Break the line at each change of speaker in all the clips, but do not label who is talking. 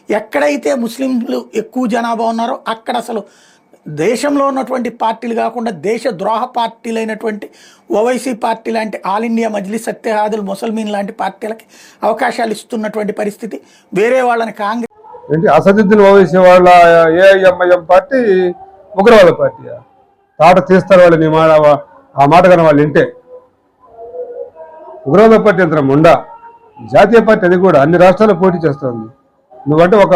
ఎక్కడైతే ముస్లింలు ఎక్కువ జనాభా ఉన్నారో అక్కడ అసలు దేశంలో ఉన్నటువంటి పార్టీలు కాకుండా దేశ ద్రోహ పార్టీలైనటువంటి ఓవైసీ పార్టీ లాంటి ఆల్ ఇండియా మజ్లిస్ ఇత్తెహాదుల్ ముసల్మీన్ లాంటి పార్టీలకి అవకాశాలు ఇస్తున్నటువంటి పరిస్థితి. వేరే వాళ్ళని కాంగ్రెస్
ఏంటి అసదుద్దీన్ ఓవైసీ వాళ్ళ ఏఐఎంఐఎం పార్టీ ఉగ్రవాద పార్టీ తాట తీస్తారు వాళ్ళని ఆ మాట కన్నా వాళ్ళు వింటే. ఉగ్రవాద పార్టీ అంత ముండా జాతీయ పార్టీ అది కూడా అన్ని రాష్ట్రాల్లో పోటీ చేస్తుంది. నువ్వంటే ఒక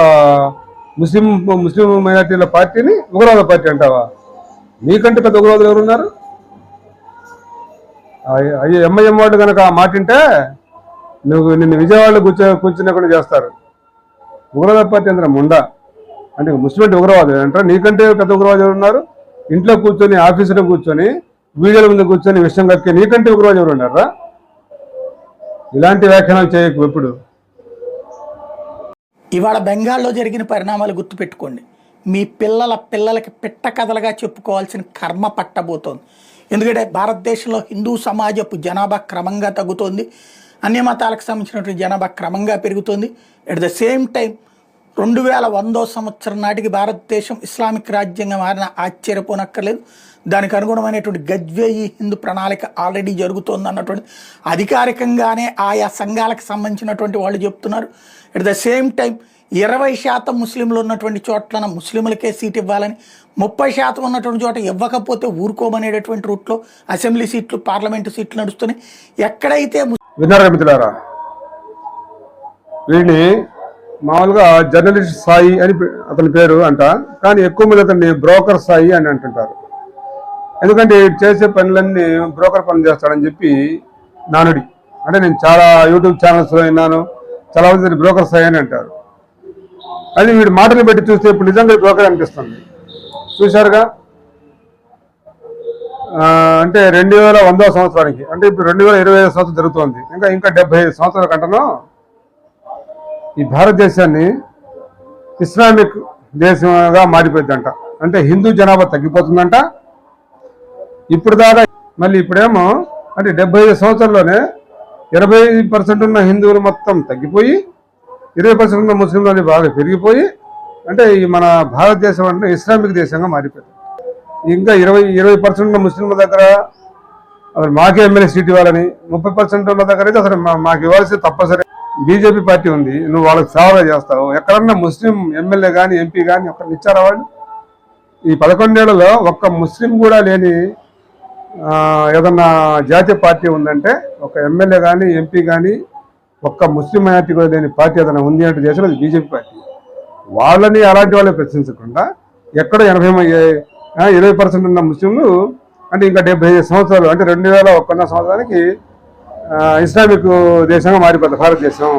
ముస్లిం మైనార్టీల పార్టీని ఉగ్రవాద పార్టీ అంటావా? నీకంటే పెద్ద ఉగ్రవాదులు ఎవరున్నారు? ఎంఐఎం వాళ్ళు కనుక ఆ మాట వింటే నిన్ను విజయవాడలో కూర్చున్నకుండా చేస్తారు. ఉగ్రవాద పార్టీ అంత ముండా అంటే ముస్లిం అంటే ఉగ్రవాదం అంటారు. నీకంటే పెద్ద ఉగ్రవాదులు ఎవరున్నారు? ఇంట్లో కూర్చొని ఆఫీసులో కూర్చొని వీడియోల ముందు కూర్చొని విషయం కక్కే నీకంటే ఉగ్రవాదులు ఎవరు ఉన్నారా? ఇలాంటి వ్యాఖ్యానాలు చేయకు ఎప్పుడు.
ఇవాళ బెంగాల్లో జరిగిన పరిణామాలు గుర్తుపెట్టుకోండి. మీ పిల్లలకి పిట్ట కథలుగా చెప్పుకోవాల్సిన కర్మ పట్టబోతోంది. ఎందుకంటే భారతదేశంలో హిందూ సమాజపు జనాభా క్రమంగా తగ్గుతోంది, అన్య మతాలకు సంబంధించినటువంటి జనాభా క్రమంగా పెరుగుతోంది. ఎట్ ద సేమ్ టైం 2100 సంవత్సరం నాటికి భారతదేశం ఇస్లామిక్ రాజ్యంగా మారిన ఆశ్చర్యపోనక్కర్లేదు. దానికి అనుగుణమైనటువంటి గజ్వేయి హిందూ ప్రణాళిక ఆల్రెడీ జరుగుతోంది అన్నటువంటి అధికారికంగానే ఆయా సంఘాలకు సంబంధించినటువంటి వాళ్ళు చెప్తున్నారు. ఎట్ ద సేమ్ టైం 20% ముస్లింలు ఉన్నటువంటి చోట్ల ముస్లింలకే సీట్ ఇవ్వాలని, 30% ఉన్నటువంటి చోట ఇవ్వకపోతే ఊరుకోమనేటటువంటి రూట్లో అసెంబ్లీ సీట్లు పార్లమెంటు సీట్లు నడుస్తున్నాయి. ఎక్కడైతే
విన్నారా మిత్రులారా, వీడిని మామూలుగా జర్నలిస్ట్ సాయి అని అతని పేరు అంట, కానీ ఎక్కువ మంది అతన్ని బ్రోకర్ సాయి అని అంటుంటారు. ఎందుకంటే చేసే పనులన్నీ బ్రోకర్ పనులు చేస్తాడని చెప్పి నానుడి. అంటే నేను చాలా యూట్యూబ్ ఛానల్స్లో విన్నాను, చాలా మంది బ్రోకర్ సాయి అని అంటారు. అది వీడి మాటలు పెట్టి చూస్తే ఇప్పుడు నిజంగా బ్రోకర్ అనిపిస్తుంది. చూశారుగా, అంటే 2100వ సంవత్సరానికి, అంటే ఇప్పుడు 2025 సంవత్సరం జరుగుతోంది. ఇంకా 75 సంవత్సరాల కంటనో ఈ భారతదేశాన్ని ఇస్లామిక్ దేశంగా మారిపోయిందంట. అంటే హిందూ జనాభా తగ్గిపోతుందంట. ఇప్పుడు దాకా మళ్ళీ ఇప్పుడేమో అంటే 75 సంవత్సరాల్లోనే 20% ఉన్న హిందువులు మొత్తం తగ్గిపోయి 20% ఉన్న ముస్లింలు బాగా పెరిగిపోయి, అంటే ఈ మన భారతదేశం అంటే ఇస్లామిక్ దేశంగా మారిపోయింది. ఇంకా 20% ఉన్న ముస్లింల దగ్గర అసలు మాకే ఎమ్మెల్యే సీట్ ఇవ్వాలని, 30% ఉన్న దగ్గర అయితే అసలు మాకు ఇవ్వాల్సి తప్పనిసరి. బీజేపీ పార్టీ ఉంది, నువ్వు వాళ్ళకి సేవగా చేస్తావు. ఎక్కడన్నా ముస్లిం ఎమ్మెల్యే కానీ ఎంపీ కానీ ఒక్కరికి ఇచ్చారా వాళ్ళు? ఈ 11 ఏళ్లలో ఒక్క ముస్లిం కూడా లేని ఏదన్నా జాతీయ పార్టీ ఉందంటే, ఒక ఎమ్మెల్యే కానీ ఎంపీ కానీ ఒక్క ముస్లిం మైనార్టీ కూడా లేని పార్టీ ఏదైనా ఉంది అంటే దేశంలో అది బీజేపీ పార్టీ. వాళ్ళని అలాంటి వాళ్ళని ప్రశ్నించకుండా ఎక్కడో 20% ఉన్న ముస్లింలు అంటే ఇంకా 75 సంవత్సరాలు అంటే 2001 సంవత్సరానికి ఇస్లామిక్ దేశంగా మారిపోతుంది భారతదేశం.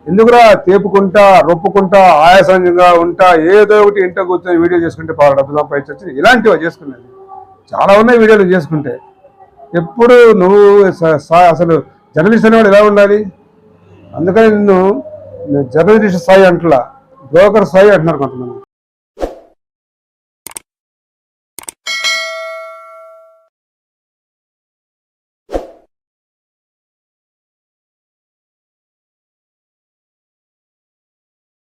ఎందుకురా తేపుకుంటా రొప్పుకుంటా ఆయాసంగా ఉంటా ఏదో ఒకటి ఇంట్లో కూర్చొని వీడియో చేసుకుంటే డబ్బు సంపాదించవచ్చు. ఇలాంటివి చేసుకునేది చాలా ఉన్నాయి వీడియోలు చేసుకుంటే. ఎప్పుడు నువ్వు అసలు జర్నలిస్ట్ అనేవాడు ఎలా ఉండాలి? అందుకని నిన్ను జర్నలిస్ట్ స్థాయి అంటలా, బ్రోకర్ స్థాయి అంటున్నారు కొంతమంది.